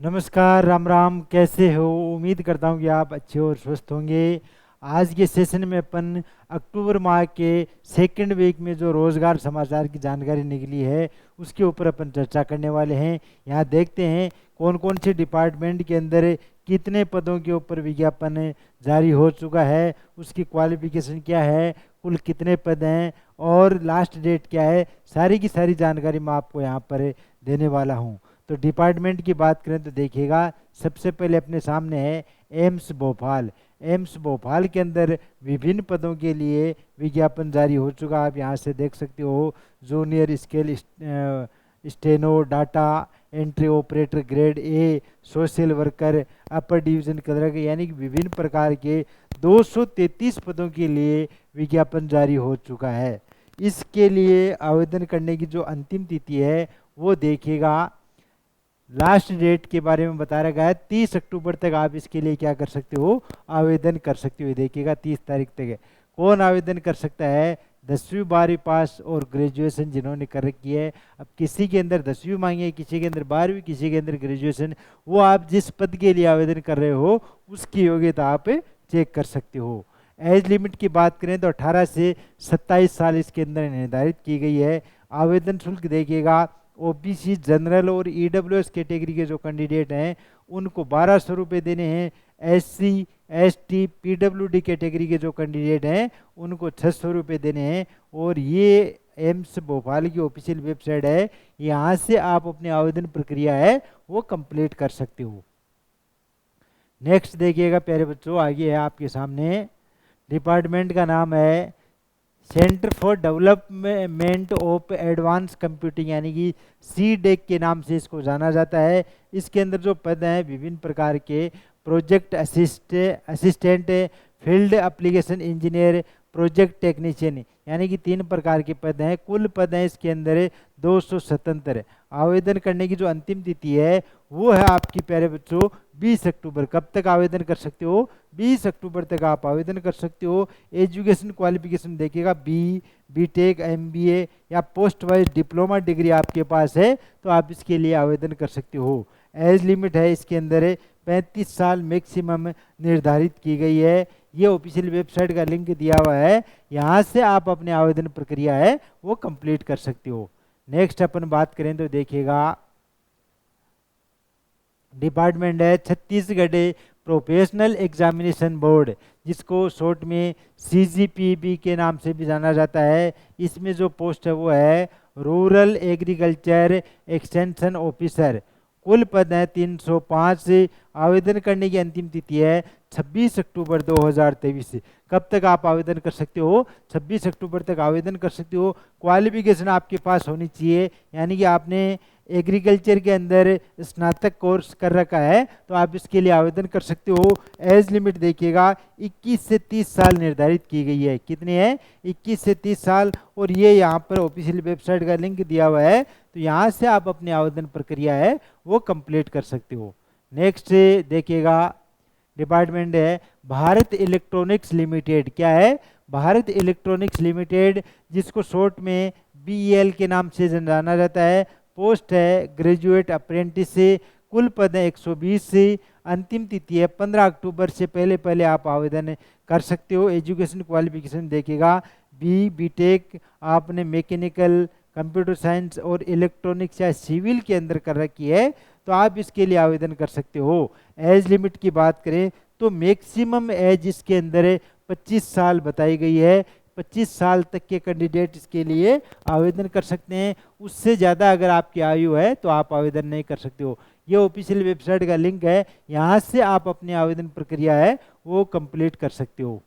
नमस्कार, राम राम। कैसे हो? उम्मीद करता हूँ कि आप अच्छे और स्वस्थ होंगे। आज के सेशन में अपन अक्टूबर माह के सेकंड वीक में जो रोजगार समाचार की जानकारी निकली है उसके ऊपर अपन चर्चा करने वाले हैं। यहाँ देखते हैं कौन कौन से डिपार्टमेंट के अंदर कितने पदों के ऊपर विज्ञापन जारी हो चुका है, उसकी क्वालिफिकेशन क्या है, कुल कितने पद हैं और लास्ट डेट क्या है। सारी की सारी जानकारी मैं आपको यहाँ पर देने वाला हूँ। तो डिपार्टमेंट की बात करें तो देखिएगा, सबसे पहले अपने सामने है एम्स भोपाल। एम्स भोपाल के अंदर विभिन्न पदों के लिए विज्ञापन जारी हो चुका। आप यहाँ से देख सकते हो, junior scale steno, data entry operator grade A, social worker, upper division clerk, यानी कि विभिन्न प्रकार के 233 पदों के लिए विज्ञापन जारी हो चुका है। इसके लिए आवेदन करने की जो अंतिम तिथि है वो देखिएगा, लास्ट डेट के बारे में बता रखा है 30 अक्टूबर तक आप इसके लिए क्या कर सकते हो, आवेदन कर सकते हो। देखिएगा 30 तारीख तक है। कौन आवेदन कर सकता है? 10वीं 12वीं पास और ग्रेजुएशन जिन्होंने कर रखी है। अब किसी के अंदर 10वीं मांगी है, किसी के अंदर 12वीं, किसी के अंदर ग्रेजुएशन, वो आप जिस पद के लिए आवेदन कर रहे हो उसकी योग्यता आप चेक कर सकते हो। एज लिमिट की बात करें तो 18 से 27 साल इसके अंदर निर्धारित की गई है। आवेदन शुल्क देखिएगा, ओबीसी, जनरल और ईडब्ल्यूएस कैटेगरी के जो कैंडिडेट हैं उनको 1200 रुपये देने हैं। एससी, एसटी, पीडब्ल्यूडी कैटेगरी के जो कैंडिडेट हैं उनको 600 रुपये देने हैं। और ये एम्स भोपाल की ऑफिशियल वेबसाइट है, यहाँ से आप अपनी आवेदन प्रक्रिया है वो कंप्लीट कर सकते हो। नेक्स्ट देखिएगा प्यारे बच्चों, आगे है आपके सामने, डिपार्टमेंट का नाम है centre for development of advance computing, यानी कि सीडेक के नाम से इसको जाना जाता है। इसके अंदर जो पद हैं विभिन्न प्रकार के, project assistant, field application engineer, project technician, यानी कि 3 प्रकार के पद हैं। कुल पद हैं इसके अंदर 277। आवेदन करने की जो अंतिम तिथि है वो है आपकी प्यारे बच्चों 20 अक्टूबर। कब तक आवेदन कर सकते हो? 20 अक्टूबर तक आप आवेदन कर सकते हो। एजुकेशन क्वालिफिकेशन देखिएगा, बीटेक, एमबीए या पोस्ट वाइज डिप्लोमा डिग्री आपके पास है तो आप इसके लिए आवेदन कर सकते हो। एज लिमिट है इसके अंदर 35 साल मैक्सिमम निर्धारित की गई है। ये ऑफिशियल वेबसाइट का लिंक दिया हुआ है, यहाँ से आप अपने आवेदन प्रक्रिया है वो कंप्लीट कर सकते हो। नेक्स्ट अपन बात करें तो देखिएगा, डिपार्टमेंट है छत्तीसगढ़ प्रोफेशनल एग्जामिनेशन बोर्ड, जिसको शॉर्ट में सीजीपीबी के नाम से भी जाना जाता है। इसमें जो पोस्ट है वो है रूरल एग्रीकल्चर एक्सटेंशन ऑफिसर। कुल पद हैं 305। आवेदन करने की अंतिम तिथि है 26 अक्टूबर 2023। कब तक आप आवेदन कर सकते हो? 26 अक्टूबर तक आवेदन कर सकते हो। क्वालिफिकेशन आपके पास होनी चाहिए, यानी कि आपने एग्रीकल्चर के अंदर स्नातक कोर्स कर रखा है तो आप इसके लिए आवेदन कर सकते हो। एज लिमिट देखिएगा 21 से 30 साल निर्धारित की गई है। कितने हैं? 21 से 30 साल। और ये यहाँ पर ऑफिशियल वेबसाइट का लिंक दिया हुआ है, तो यहाँ से आप अपनी आवेदन प्रक्रिया है वो कंप्लीट कर सकते हो। नेक्स्ट देखिएगा, डिपार्टमेंट है भारत इलेक्ट्रॉनिक्स लिमिटेड। क्या है? भारत इलेक्ट्रॉनिक्स लिमिटेड, जिसको शॉर्ट में बीईएल के नाम से जाना जाता है। पोस्ट है ग्रेजुएट अप्रेंटिस से। कुल पद है 120 से। अंतिम तिथि है 15 अक्टूबर से पहले पहले आप आवेदन कर सकते हो। एजुकेशन क्वालिफिकेशन देखिएगा, बीटेक आपने मैकेनिकल, कंप्यूटर साइंस और इलेक्ट्रॉनिक्स या सिविल के अंदर कर रखी है तो आप इसके लिए आवेदन कर सकते हो। एज लिमिट की बात करें तो मैक्सिमम एज इसके अंदर 25 साल बताई गई है। 25 साल तक के कैंडिडेट इसके लिए आवेदन कर सकते हैं। उससे ज़्यादा अगर आपकी आयु है तो आप आवेदन नहीं कर सकते हो। ये ऑफिशियल वेबसाइट का लिंक है, यहाँ से आप अपनी आवेदन प्रक्रिया है वो कंप्लीट कर सकते हो।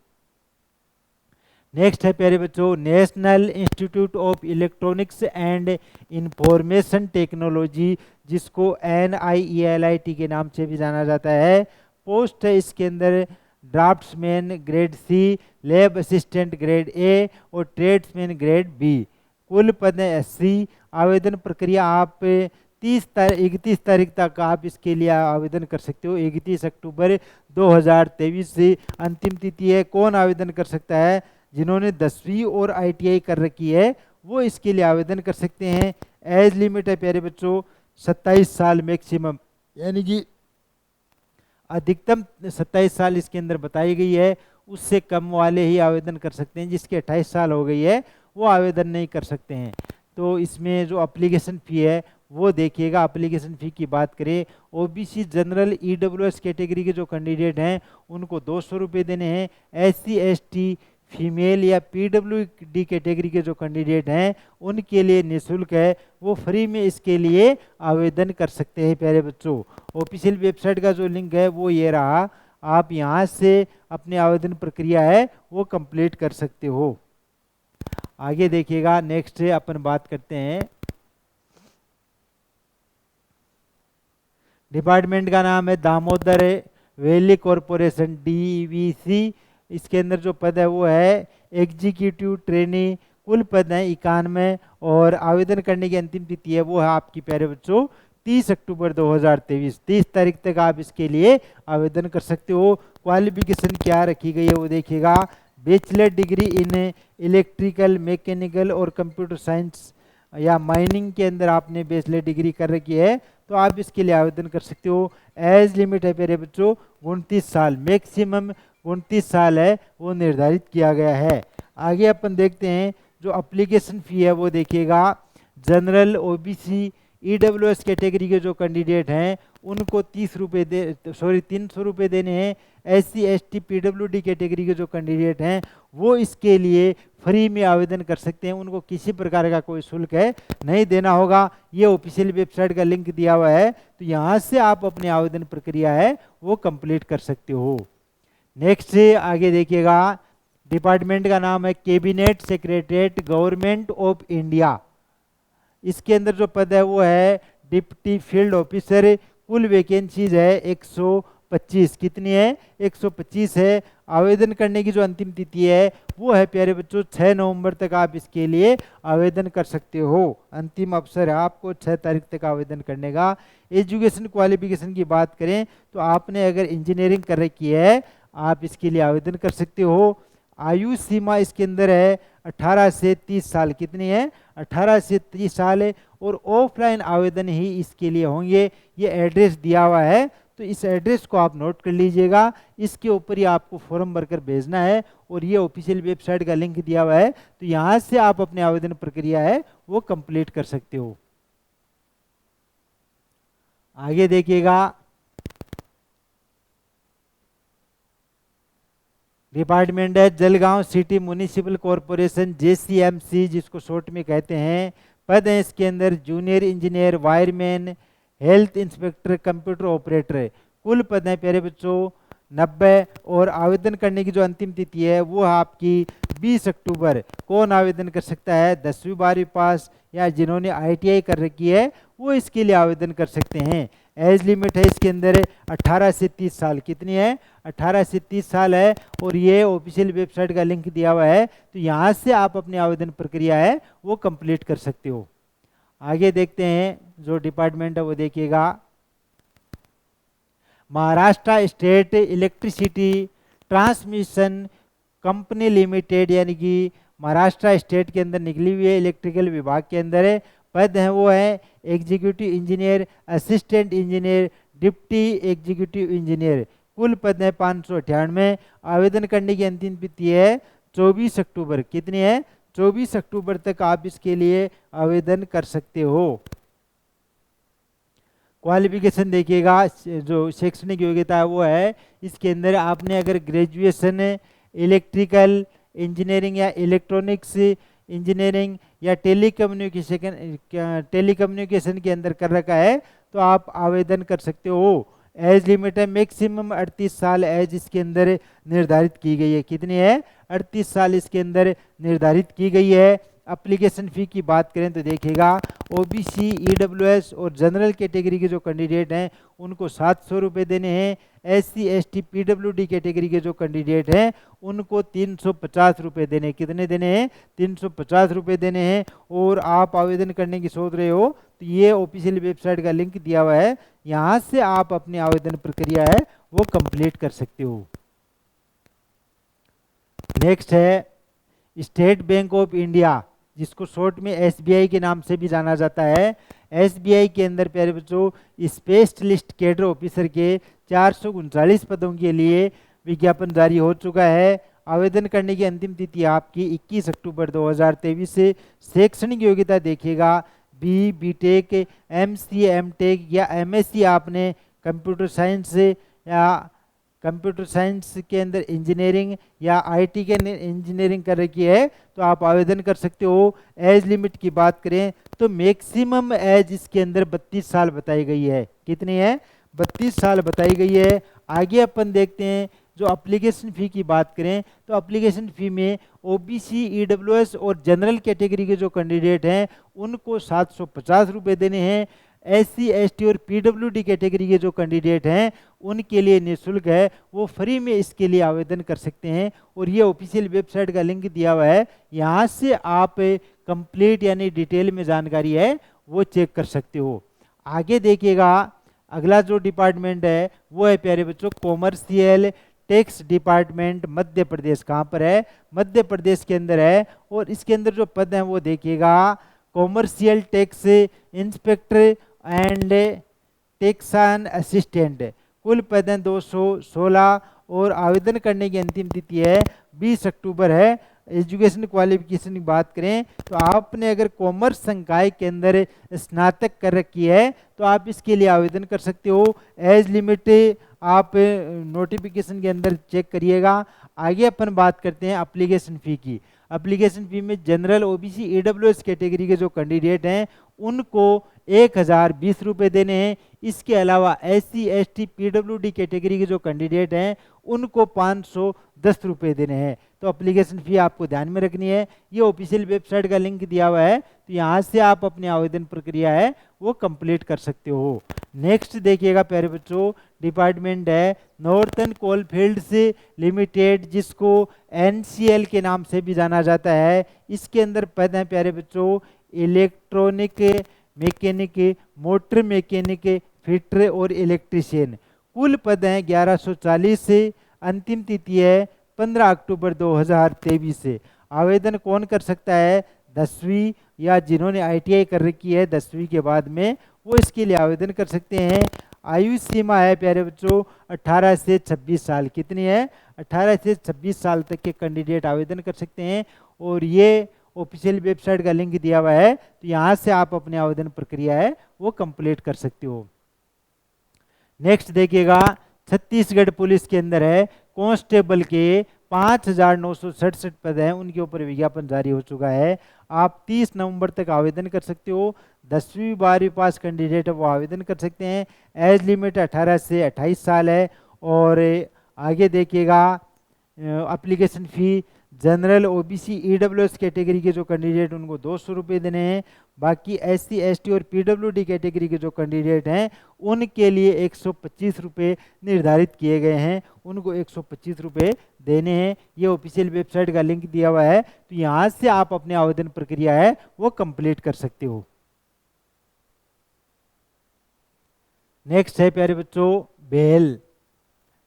नेक्स्ट है प्यारे बच्चों, national institute of electronics and information technology, जिसको NIELIT के नाम से भी जाना जाता है। पोस्ट है इसके अंदर draftsman grade C, lab assistant grade A और ट्रेड्समैन ग्रेड बी। कुल पद है 80। आवेदन प्रक्रिया आप 31 तारीख तक आप इसके लिए आवेदन कर सकते हो। 31 अक्टूबर 2023 से अंतिम तिथि है। कौन आवेदन कर सकता है? जिन्होंने 10वीं और ITI कर रखी है वो इसके लिए आवेदन कर सकते हैं। एज लिमिट है प्यारे बच्चों 27 साल मैक्सिमम यानी कि अधिकतम 27 साल इसके अंदर बताई गई है, उससे कम वाले ही आवेदन कर सकते हैं। जिसके 28 साल हो गई है वो आवेदन नहीं कर सकते हैं। तो इसमें जो एप्लीकेशन फ़ी है वो देखिएगा। एप्लीकेशन फ़ी की बात करें, ओबीसी जनरल ईडब्ल्यूएस कैटेगरी के जो कैंडिडेट हैं उनको 200 रुपये देने हैं। एससी एसटी फीमेल या पीडब्ल्यूडी कैटेगरी के जो कैंडिडेट हैं उनके लिए निःशुल्क है, वो फ्री में इसके लिए आवेदन कर सकते हैं। प्यारे बच्चों, ऑफिशियल वेबसाइट का जो लिंक है वो ये रहा, आप यहाँ से अपने आवेदन प्रक्रिया है वो कंप्लीट कर सकते हो। आगे देखिएगा, नेक्स्ट अपन बात करते हैं। डिपार्टमेंट का नाम है दामोदर वैली कॉरपोरेशन डीवीसी। इसके अंदर जो पद है वो है एग्जीक्यूटिव ट्रेनी। कुल पद हैं 91 और आवेदन करने की अंतिम तिथि है वो है आपकी प्यारे बच्चों 30 अक्टूबर 2023। 30 तारीख तक आप इसके लिए आवेदन कर सकते हो। क्वालिफिकेशन क्या रखी गई है वो देखिएगा, bachelor degree in electrical mechanical और कंप्यूटर साइंस या माइनिंग के अंदर आपने बैचलर डिग्री कर रखी है तो आप इसके लिए आवेदन कर सकते हो। एज लिमिट है प्यारे बच्चों 29 साल, मैक्सिमम 29 साल है वो निर्धारित किया गया है। आगे अपन देखते हैं जो एप्लीकेशन फ़ी है वो देखिएगा। जनरल ओबीसी ईडब्ल्यूएस कैटेगरी के जो कैंडिडेट हैं उनको 300 रुपये देने हैं। एससी एसटी पीडब्ल्यूडी कैटेगरी के जो कैंडिडेट हैं वो इसके लिए फ्री में आवेदन कर सकते हैं, उनको किसी प्रकार का कोई शुल्क है नहीं देना होगा। ये ऑफिशियल वेबसाइट का लिंक दिया हुआ है, तो यहाँ से आप अपनी आवेदन प्रक्रिया है वो कंप्लीट कर सकते हो। नेक्स्ट आगे देखिएगा, डिपार्टमेंट का नाम है cabinet secretariat government of India. इसके अंदर जो पद है वो है डिप्टी फील्ड ऑफिसर। कुल वैकेंसीज है 125। कितनी है? 125 है। आवेदन करने की जो अंतिम तिथि है वो है प्यारे बच्चों 6 नवंबर तक आप इसके लिए आवेदन कर सकते हो। अंतिम अवसर है आपको 6 तारीख तक आवेदन करने का। एजुकेशन क्वालिफिकेशन की बात करें तो आपने अगर इंजीनियरिंग कर रखी है आप इसके लिए आवेदन कर सकते हो। आयु सीमा इसके अंदर है 18 से 30 साल। कितनी है? 18 से 30 साल है और ऑफलाइन आवेदन ही इसके लिए होंगे। ये एड्रेस दिया हुआ है तो इस एड्रेस को आप नोट कर लीजिएगा। इसके ऊपर ही आपको फॉर्म भरकर भेजना है और ये ऑफिशियल वेबसाइट का लिंक दिया हुआ है, तो यहाँ से आप अपने आवेदन प्रक्रिया है वो कंप्लीट कर सकते हो। आगे देखिएगा, डिपार्टमेंट है जलगांव सिटी म्युनिसिपल कॉरपोरेशन जेसीएमसी, जिसको शॉर्ट में कहते हैं। पद है इसके अंदर junior engineer, wireman, health inspector, computer operator. कुल पद हैं प्यारे बच्चों 90 और आवेदन करने की जो अंतिम तिथि है वो है आपकी 20 अक्टूबर। कौन आवेदन कर सकता है? 10वीं 12वीं पास या जिन्होंने आईटीआई कर रखी है वो इसके लिए आवेदन कर सकते हैं। एज लिमिट है इसके अंदर 18 से 30 साल। कितनी है? 18 से 30 साल है और ये ऑफिशियल वेबसाइट का लिंक दिया हुआ है, तो यहाँ से आप अपनी आवेदन प्रक्रिया है वो कंप्लीट कर सकते हो। आगे देखते हैं जो डिपार्टमेंट है वो देखिएगा, Maharashtra state electricity transmission company limited, यानी कि महाराष्ट्र स्टेट के अंदर निकली हुई है, इलेक्ट्रिकल विभाग के अंदर है। पद हैं वो है executive engineer, assistant engineer, deputy executive engineer. कुल पद है 598। आवेदन करने की अंतिम तिथि है 24 अक्टूबर। कितनी है? 24 अक्टूबर तक आप इसके लिए आवेदन कर सकते हो। क्वालिफिकेशन देखिएगा, जो शैक्षणिक योग्यता है वो है इसके अंदर आपने अगर ग्रेजुएशन इलेक्ट्रिकल इंजीनियरिंग या इलेक्ट्रॉनिक्स इंजीनियरिंग या टेलीकम्युनिकेशन के अंदर कर रखा है तो आप आवेदन कर सकते हो। एज लिमिट है मैक्सिमम 38 साल एज इसके अंदर निर्धारित की गई है। कितनी है? 38 साल इसके अंदर निर्धारित की गई है। एप्लीकेशन फ़ी की बात करें तो देखिएगा, ओबीसी ईडब्ल्यूएस और जनरल कैटेगरी के जो कैंडिडेट हैं उनको 700 रुपये देने हैं। एससी एसटी पीडब्ल्यूडी कैटेगरी के जो कैंडिडेट हैं उनको 350 रुपये देने। कितने देने हैं? 350 रुपये देने हैं। और आप आवेदन करने की सोच रहे हो तो ये ऑफिशियल वेबसाइट का लिंक दिया हुआ है, यहाँ से आप अपनी आवेदन प्रक्रिया है वो कंप्लीट कर सकते हो। नेक्स्ट है स्टेट बैंक ऑफ इंडिया, जिसको शॉर्ट में एसबीआई के नाम से भी जाना जाता है। एसबीआई के अंदर प्यारे बच्चों स्पेशलिस्ट कैडर ऑफिसर के 439 पदों के लिए विज्ञापन जारी हो चुका है। आवेदन करने की अंतिम तिथि आपकी 21 अक्टूबर 2023 से। शैक्षणिक योग्यता देखिएगा बीटेक, एमसी, एमटेक या एमएससी आपने कंप्यूटर साइंस या कंप्यूटर साइंस के अंदर इंजीनियरिंग या आईटी के इंजीनियरिंग कर रखी है तो आप आवेदन कर सकते हो। एज लिमिट की बात करें तो मैक्सिमम एज इसके अंदर 32 साल बताई गई है। कितनी है? 32 साल बताई गई है। आगे अपन देखते हैं जो एप्लीकेशन फ़ी की बात करें तो एप्लीकेशन फ़ी में ओबीसी, ईडब्ल्यूएस और जनरल कैटेगरी के जो कैंडिडेट हैं उनको 750 रुपये देने हैं। एससी, एसटी और पीडब्ल्यूडी कैटेगरी के जो कैंडिडेट हैं उनके लिए निःशुल्क है, वो फ्री में इसके लिए आवेदन कर सकते हैं। और ये ऑफिशियल वेबसाइट का लिंक दिया हुआ है, यहाँ से आप कंप्लीट यानी डिटेल में जानकारी है वो चेक कर सकते हो। आगे देखिएगा अगला जो डिपार्टमेंट है वो है प्यारे बच्चों commercial tax department Madhya Pradesh. कहाँ पर है? मध्य प्रदेश के अंदर है। और इसके अंदर जो पद हैं वो देखिएगा commercial tax inspector and taxon assistant. कुल पद हैं 216 और आवेदन करने की अंतिम तिथि है 20 अक्टूबर है। एजुकेशन क्वालिफिकेशन की बात करें तो आपने अगर कॉमर्स संकाय के अंदर स्नातक कर रखी है तो आप इसके लिए आवेदन कर सकते हो। एज लिमिट आप नोटिफिकेशन के अंदर चेक करिएगा। आगे अपन बात करते हैं एप्लीकेशन फ़ी की। एप्लीकेशन फ़ी में जनरल, ओबीसी, ईडब्ल्यूएस कैटेगरी के जो कैंडिडेट हैं उनको 1020 रुपये देने हैं। इसके अलावा एससी, एसटी, पीडब्ल्यूडी कैटेगरी के जो कैंडिडेट हैं उनको 510 रुपये देने हैं। तो एप्लीकेशन फ़ी आपको ध्यान में रखनी है। ये ऑफिशियल वेबसाइट का लिंक दिया हुआ है तो यहाँ से आप अपनी आवेदन प्रक्रिया है वो कंप्लीट कर सकते हो। नेक्स्ट देखिएगा प्यारे बच्चों डिपार्टमेंट है नॉर्थर्न कोलफील्ड्स लिमिटेड, जिसको एनसीएल के नाम से भी जाना जाता है। इसके अंदर पद हैं प्यारे बच्चों electronic mechanic, motor mechanic, fitter और इलेक्ट्रीशियन। कुल पद हैं 1140 से। अंतिम तिथि है 15 अक्टूबर 2023 से। आवेदन कौन कर सकता है? 10वीं या जिन्होंने आईटीआई कर रखी है 10वीं के बाद में वो इसके लिए आवेदन कर सकते हैं। आयु सीमा है प्यारे बच्चों 18 से 26 साल। कितनी है? 18 से 26 साल तक के कैंडिडेट आवेदन कर सकते हैं। और ये ऑफिशियल वेबसाइट का लिंक दिया हुआ है तो यहाँ से आप अपने आवेदन प्रक्रिया है वो कंप्लीट कर सकते हो। नेक्स्ट देखिएगा छत्तीसगढ़ पुलिस के अंदर है कांस्टेबल के 5967 पद हैं, उनके ऊपर विज्ञापन जारी हो चुका है। आप 30 नवंबर तक आवेदन कर सकते हो। 10वीं 12वीं पास कैंडिडेट है वो आवेदन कर सकते हैं। एज लिमिट 18 से 28 साल है। और आगे देखिएगा application fee general, OBC, EWS category के जो कैंडिडेट उनको 200 रुपये देने हैं। बाकी एससी, एसटी और पीडब्ल्यूडी कैटेगरी के जो कैंडिडेट हैं उनके लिए 125 रुपये निर्धारित किए गए हैं, उनको 125 रुपये देने हैं। ये ऑफिशियल वेबसाइट का लिंक दिया हुआ है तो यहाँ से आप अपने आवेदन प्रक्रिया है वो कंप्लीट कर सकते हो। नेक्स्ट है प्यारे बच्चों BEL,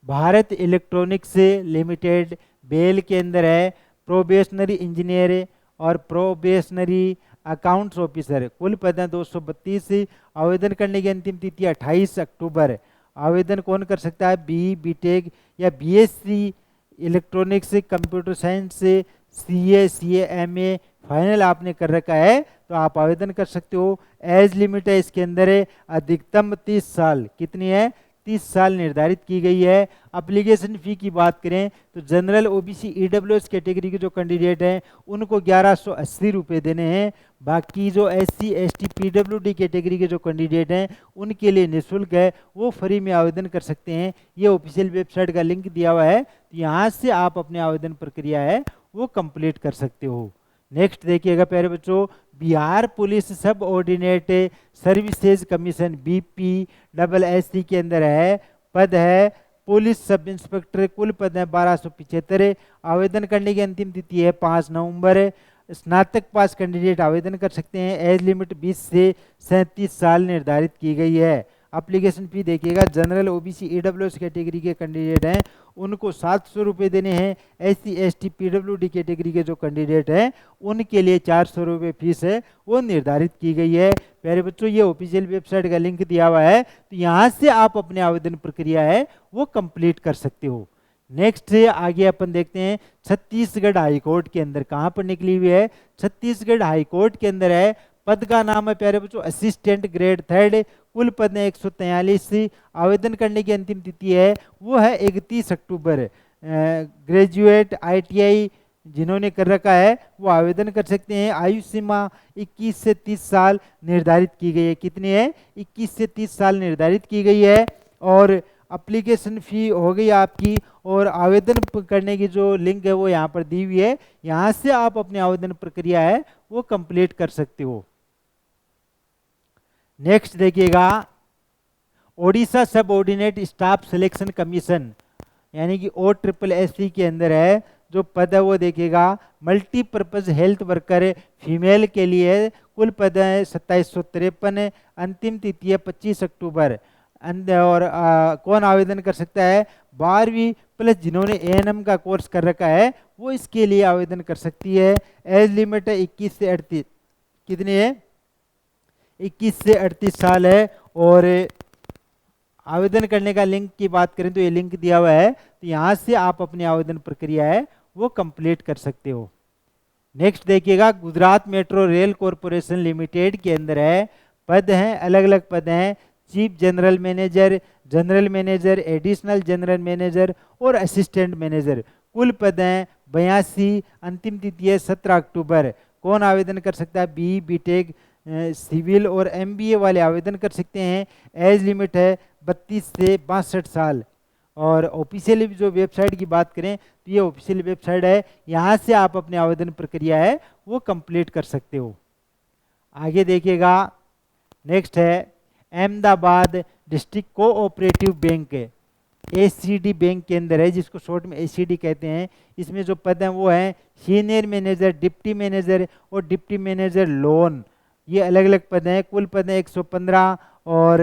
Bharat electronics limited. BEL के अंदर है प्रोबेशनरी इंजीनियर और प्रोबेशनरी अकाउंट्स ऑफिसर। कुल पद हैं 232। आवेदन करने की अंतिम तिथि 28 अक्टूबर। आवेदन कौन कर सकता है? बीटेक या BSc electronics, computer science, CA, MA final आपने कर रखा है तो आप आवेदन कर सकते हो। एज लिमिट है इसके अंदर है अधिकतम 30 साल। कितनी है? 30 साल निर्धारित की गई है। एप्लीकेशन फ़ी की बात करें तो जनरल, ओबीसी, ईडब्ल्यूएस कैटेगरी के जो कैंडिडेट हैं उनको 1180 रुपये देने हैं। बाकी जो एससी, एसटी, पीडब्ल्यूडी कैटेगरी के जो कैंडिडेट हैं उनके लिए निःशुल्क है, वो फ्री में आवेदन कर सकते हैं। ये ऑफिशियल वेबसाइट का लिंक दिया हुआ है तो यहाँ से आप अपने आवेदन प्रक्रिया है वो कंप्लीट कर सकते हो। नेक्स्ट देखिएगा प्यारे बच्चों बिहार पुलिस सब ऑर्डिनेट सर्विसेज कमीशन BPSSC के अंदर है पद है पुलिस सब इंस्पेक्टर। कुल पद है 1275। आवेदन करने की अंतिम तिथि है 5 नवंबर। स्नातक पास कैंडिडेट आवेदन कर सकते हैं। एज लिमिट 20 से 37 साल निर्धारित की गई है। एप्लीकेशन फी देखिएगा, जनरल ओबीसी ईडब्ल्यूएस कैटेगरी के कैंडिडेट हैं उनको 700 रुपये देने हैं। एससी एसटी पीडब्ल्यूडी कैटेगरी के जो कैंडिडेट हैं उनके लिए 400 रुपये फीस है वो निर्धारित की गई है। प्यारे बच्चों, ये ऑफिशियल वेबसाइट का लिंक दिया हुआ है, तो यहाँ से आप अपने आवेदन प्रक्रिया है वो कंप्लीट कर सकते हो। नेक्स्ट आगे अपन देखते हैं छत्तीसगढ़ हाईकोर्ट के अंदर कहाँ पर निकली हुई है। छत्तीसगढ़ हाईकोर्ट के अंदर है, पद का नाम है प्यारे बच्चों असिस्टेंट ग्रेड 3, कुल पद है 143। आवेदन करने की अंतिम तिथि है वो है 31 अक्टूबर। ग्रेजुएट आईटीआई जिन्होंने कर रखा है वो आवेदन कर सकते हैं। आयु सीमा 21 से 30 साल निर्धारित की गई है। कितनी है? 21 से 30 साल निर्धारित की गई है। और एप्लीकेशन फ़ी हो गई आपकी, और आवेदन करने की जो लिंक है वो यहाँ पर दी हुई है, यहाँ से आप अपने आवेदन प्रक्रिया है वो कंप्लीट कर सकते हो। नेक्स्ट देखिएगा, ओडिशा सब ऑर्डिनेट स्टाफ सिलेक्शन कमीशन यानी कि OSSC के अंदर है जो पद है वो देखिएगा मल्टीपर्पज हेल्थ वर्कर फीमेल के लिए। कुल पद है 2753, अंतिम तिथि है 25 अक्टूबर। और कौन आवेदन कर सकता है? 12वीं प्लस जिन्होंने ANM का कोर्स कर रखा है वो इसके लिए आवेदन कर सकती है। एज लिमिट है 21 से 38, कितनी है? 21 से 38 साल है। और आवेदन करने का लिंक की बात करें तो ये लिंक दिया हुआ है, तो यहाँ से आप अपनी आवेदन प्रक्रिया है वो कंप्लीट कर सकते हो। नेक्स्ट देखिएगा, Gujarat metro rail corporation limited के अंदर है, पद हैं अलग अलग पद हैं, chief general manager, additional general manager और असिस्टेंट मैनेजर। कुल पद हैं 82, अंतिम तिथि है 17 अक्टूबर। कौन आवेदन कर सकता है? BTech सिविल और MBA वाले आवेदन कर सकते हैं। एज लिमिट है 32 से 62 साल। और ऑफिशियल जो वेबसाइट की बात करें तो ये ऑफिशियल वेबसाइट है, यहाँ से आप अपने आवेदन प्रक्रिया है वो कंप्लीट कर सकते हो। आगे देखिएगा, नेक्स्ट है Ahmedabad district cooperative bank, ACD bank के अंदर है, जिसको शॉर्ट में ACD कहते हैं। इसमें जो पद हैं वो हैं सीनियर मैनेजर, डिप्टी मैनेजर और डिप्टी मैनेजर लोन, ये अलग अलग पद हैं। कुल पद हैं 115 और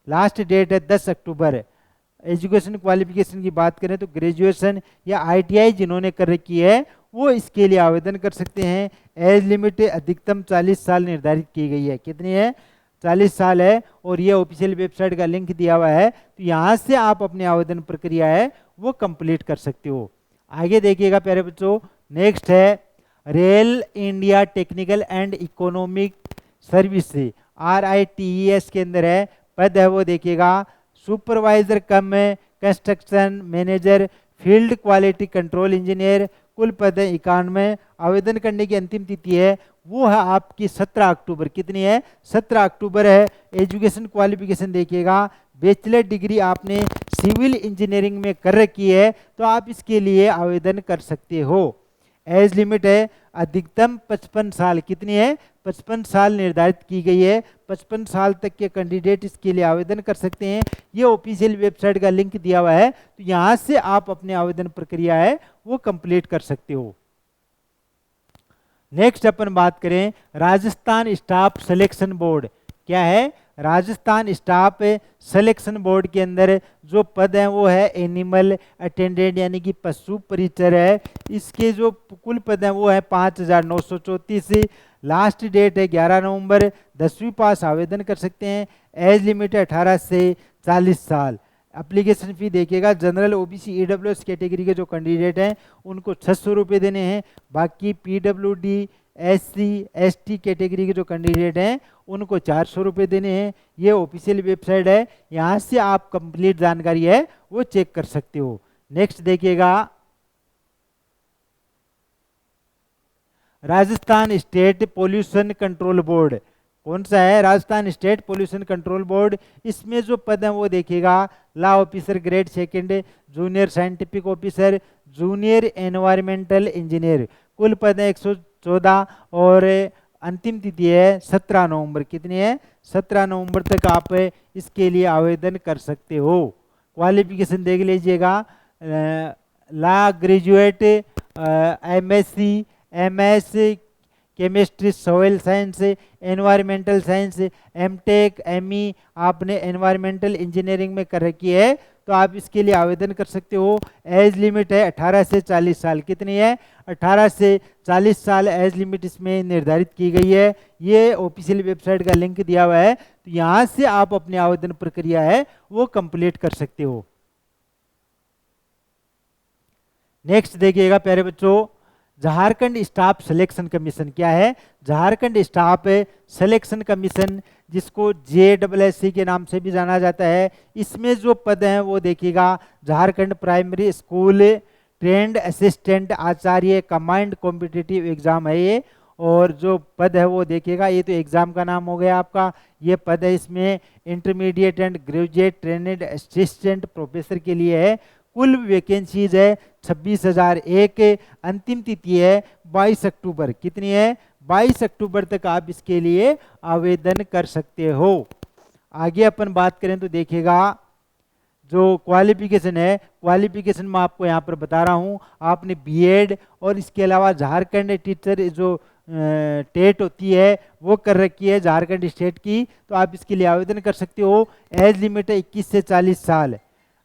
लास्ट डेट है 10 अक्टूबर। एजुकेशन क्वालिफिकेशन की बात करें तो ग्रेजुएशन या ITI जिन्होंने कर रखी है वो इसके लिए आवेदन कर सकते हैं। एज लिमिट अधिकतम 40 साल निर्धारित की गई है। कितनी है? 40 साल है। और ये ऑफिशियल वेबसाइट का लिंक दिया हुआ है, तो यहाँ से आप अपने आवेदन प्रक्रिया है वो कंप्लीट कर सकते हो। आगे देखिएगा प्यारे बच्चों, नेक्स्ट है rail India technical and economic service, RITES के अंदर है, पद है वो देखिएगा supervisor cum construction manager, field quality control engineer. कुल पद है 91। आवेदन करने की अंतिम तिथि है वो है आपकी 17 अक्टूबर। कितनी है? 17 अक्टूबर है। एजुकेशन क्वालिफिकेशन देखिएगा, बैचलर डिग्री आपने सिविल इंजीनियरिंग में कर रखी है तो आप इसके लिए आवेदन कर सकते हो। एज लिमिट है अधिकतम 55 साल। कितनी है? 55 साल निर्धारित की गई है। 55 साल तक के कैंडिडेट इसके लिए आवेदन कर सकते हैं। ये ऑफिशियल वेबसाइट का लिंक दिया हुआ है, तो यहाँ से आप अपने आवेदन प्रक्रिया है वो कंप्लीट कर सकते हो। नेक्स्ट अपन बात करें राजस्थान स्टाफ सिलेक्शन बोर्ड, क्या है? राजस्थान स्टाफ सिलेक्शन बोर्ड के अंदर जो पद हैं वो है एनिमल अटेंडेंट यानी कि पशु परिचर है। इसके जो कुल पद हैं वो है 5934। लास्ट डेट है 11 नवंबर। 10वीं पास आवेदन कर सकते हैं। एज लिमिट है 18 से 40 साल। एप्लीकेशन फ़ी देखिएगा, जनरल OBC EWS कैटेगरी के जो कैंडिडेट हैं उनको 600 रुपये देने हैं। बाकी PWD SC ST कैटेगरी के जो कैंडिडेट हैं उनको 400 रुपये देने हैं। ये ऑफिशियल वेबसाइट है, यहाँ से आप कंप्लीट जानकारी है वो चेक कर सकते हो। नेक्स्ट देखिएगा, Rajasthan state pollution control board, कौन सा है? Rajasthan state pollution control board. इसमें जो पद हैं वो देखिएगा law officer grade 2, junior scientific officer, junior environmental engineer. कुल पद हैं 114 और अंतिम तिथि है 17 नवंबर। कितनी है? 17 नवंबर तक आप इसके लिए आवेदन कर सकते हो। क्वालिफिकेशन देख लीजिएगा, law graduate, MSc MS chemistry, soil science, environmental science, MTech, ME आपने एनवायरमेंटल इंजीनियरिंग में कर रखी है तो आप इसके लिए आवेदन कर सकते हो। एज लिमिट है 18 से 40 साल। कितनी है? 18 से 40 साल एज लिमिट इसमें निर्धारित की गई है। ये ऑफिशियल वेबसाइट का लिंक दिया हुआ है, तो यहाँ से आप अपनी आवेदन प्रक्रिया है वो कंप्लीट कर सकते हो। नेक्स्ट देखिएगा प्यारे बच्चों, झारखंड स्टाफ सिलेक्शन कमीशन क्या है? झारखंड स्टाफ सिलेक्शन कमीशन, जिसको JSSC के नाम से भी जाना जाता है, इसमें जो पद हैं वो देखिएगा, Jharkhand primary school trained assistant आचार्य कमांड कॉम्पिटिटिव एग्जाम है ये। और जो पद है वो देखिएगा, ये तो एग्जाम का नाम हो गया आपका, ये पद है इसमें intermediate and graduate trend assistant professor के लिए है। कुल वैकेंसीज है 26,001, अंतिम तिथि है 22 अक्टूबर। कितनी है? 22 अक्टूबर तक आप इसके लिए आवेदन कर सकते हो। आगे अपन बात करें तो देखिएगा, जो क्वालिफिकेशन है, क्वालिफिकेशन मैं आपको यहाँ पर बता रहा हूँ, आपने बीएड और इसके अलावा झारखंड टीचर जो टेट होती है वो कर रखी है झारखंड स्टेट की, तो आप इसके लिए आवेदन कर सकते हो। एज लिमिट है 21 से 40 साल।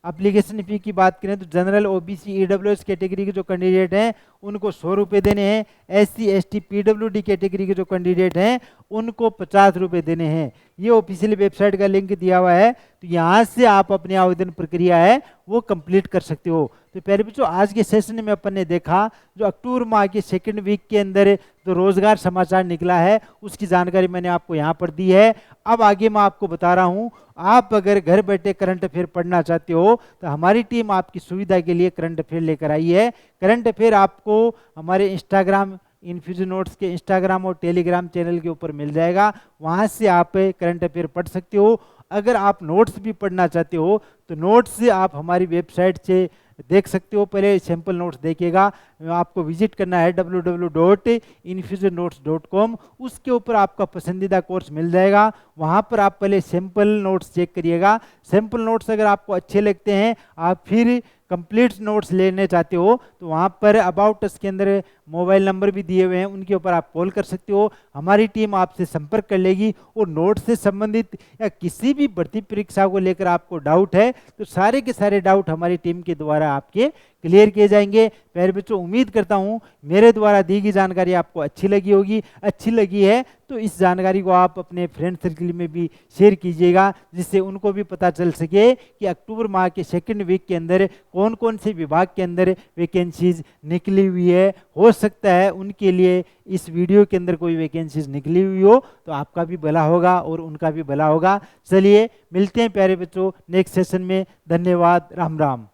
एप्लीकेशन फी की बात करें तो जनरल, ओबीसी, ईडब्ल्यूएस कैटेगरी के जो कैंडिडेट हैं उनको 100 रुपये देने हैं। SC ST PWD कैटेगरी के जो कैंडिडेट हैं उनको 50 रुपये देने हैं। ये ऑफिशियल वेबसाइट का लिंक दिया हुआ है, तो यहाँ से आप अपनी आवेदन प्रक्रिया है वो कंप्लीट कर सकते हो। तो प्यारे बच्चों, आज के सेशन में अपन ने देखा जो अक्टूबर माह के सेकेंड वीक के अंदर जो रोजगार समाचार निकला है उसकी जानकारी मैंने आपको यहाँ पर दी है। अब आगे मैं आपको बता रहा हूँ, आप अगर घर बैठे करंट अफेयर पढ़ना चाहते हो तो हमारी टीम आपकी सुविधा के लिए करंट अफेयर लेकर आई है। करंट अफेयर आपको हमारे इंस्टाग्राम इन्फ्यूजन नोट्स के इंस्टाग्राम और टेलीग्राम चैनल के ऊपर मिल जाएगा, वहाँ से आप करंट अफेयर पढ़ सकते हो। अगर आप नोट्स भी पढ़ना चाहते हो तो नोट्स आप हमारी वेबसाइट से देख सकते हो। पहले सैंपल नोट्स देखिएगा, आपको विजिट करना है www.infusionnotes.com, उसके ऊपर आपका पसंदीदा कोर्स मिल जाएगा। वहाँ पर आप पहले सैंपल नोट्स चेक करिएगा। सैंपल नोट्स अगर आपको अच्छे लगते हैं, आप फिर कंप्लीट नोट्स लेने चाहते हो तो वहाँ पर अबाउट अस के अंदर मोबाइल नंबर भी दिए हुए हैं, उनके ऊपर आप कॉल कर सकते हो। हमारी टीम आपसे संपर्क कर लेगी और नोट्स से संबंधित या किसी भी भर्ती परीक्षा को लेकर आपको डाउट है तो सारे के सारे डाउट हमारी टीम के द्वारा आपके क्लियर किए जाएंगे। प्यारे बच्चों, उम्मीद करता हूँ मेरे द्वारा दी गई जानकारी आपको अच्छी लगी होगी। अच्छी लगी है तो इस जानकारी को आप अपने फ्रेंड सर्किल में भी शेयर कीजिएगा, जिससे उनको भी पता चल सके कि अक्टूबर माह के सेकेंड वीक के अंदर कौन कौन से विभाग के अंदर वैकेंसीज निकली हुई है। हो सकता है उनके लिए इस वीडियो के अंदर कोई वैकेंसीज निकली हुई हो तो आपका भी भला होगा और उनका भी भला होगा। चलिए मिलते हैं प्यारे बच्चों नेक्स्ट सेशन में। धन्यवाद। राम राम।